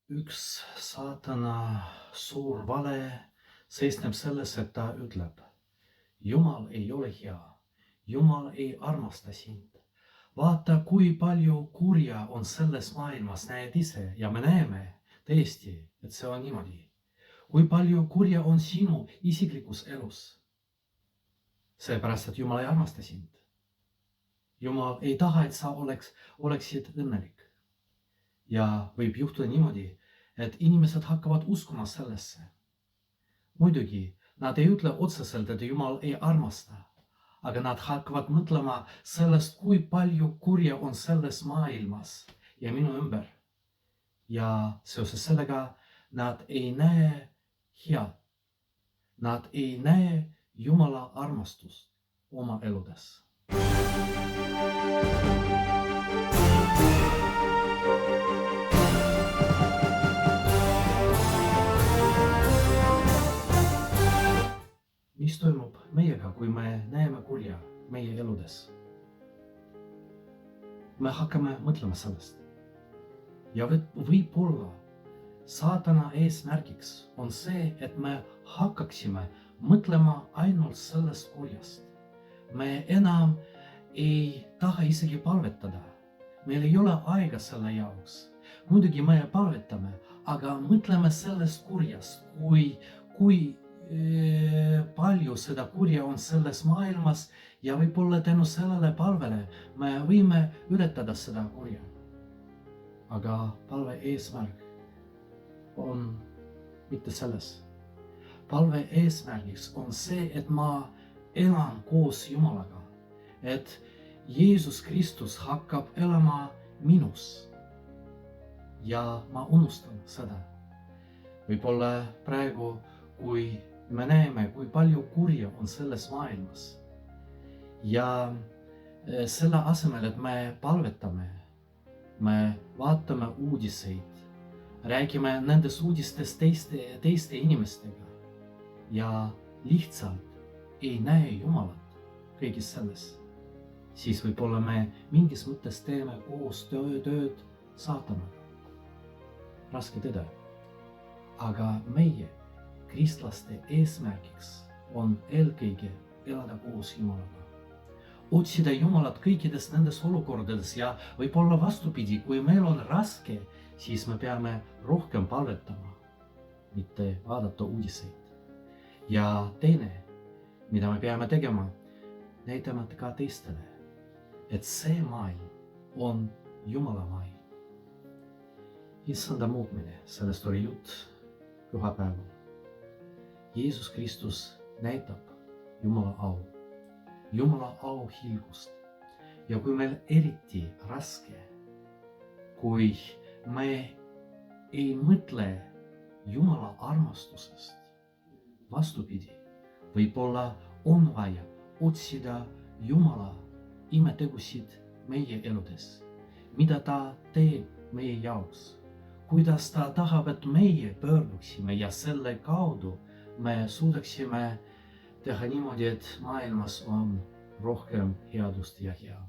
Üks saatana suur vale seisneb selles, et ta ütleb: Jumal ei ole hea, Jumal ei armasta sind. Vaata, kui palju kurja on selles maailmas, näed ise ja me näeme tõesti, et see on niimoodi. Kui palju kurja on sinu isiklikus elus. Seepärast, et Jumal ei armasta sind. Jumal ei taha, et sa oleksid õnnelik. Ja võib juhtuda niimoodi, et inimesed hakkavad uskuma sellesse. Muidugi, nad ei ütle otseselt, et Jumal ei armasta, aga nad hakkavad mõtlema sellest, kui palju kurja on selles maailmas ja minu ümber. Ja seoses sellega nad ei näe head. Nad ei näe Jumala armastust oma eludes. Mis toimub meiega, kui me näeme kurja meie eludes? Me hakkame mõtlema sellest. Ja võib-olla saatana eesmärgiks on see, et me hakkaksime mõtlema ainult sellest kurjast. Me enam ei taha isegi palvetada. Meil ei ole aega selle jaoks. Muidugi me palvetame, aga mõtleme sellest kurjast, kui palju seda kurja on selles maailmas ja võib-olla tänu sellele palvele me võime ületada seda kurja. Aga palve eesmärk on mitte selles. Palve eesmärgiks on see, et ma elan koos Jumalaga, et Jeesus Kristus hakkab elama minus ja ma unustan seda. Võib-olla praegu, kui me näeme, kui palju kurja on selles maailmas ja selle asemel, et me palvetame, me vaatame uudiseid, räägime nendest uudistest teiste inimestega ja lihtsalt ei näe Jumalat kõigis selles, siis võib-olla me mingis mõttes teeme koos tööd saatanaga. Raske tõde. Aga meie kristlaste eesmärgiks on eelkõige elada koos Jumalaga. Otsida Jumalat kõikides nendes olukordades ja võib-olla vastupidi, kui meil on raske, siis me peame rohkem palvetama, mitte vaadata uudiseid. Ja teine, mida me peame tegema, näitama ka teistele, et see maailm on Jumala maailm. Issanda muutmine, sellest oli jutt pühapäeval. Jeesus Kristus näitab Jumala au hilgust. Ja kui meil eriti raske, kui me ei mõtle Jumala armastusest, vastupidi, võib-olla on vaja otsida Jumala imetegusid meie eludes, mida ta teeb meie jaoks, kuidas ta tahab, et meie pöörduksime ja selle kaudu me suudaksime teha niimoodi, et maailmas on rohkem headust ja hea.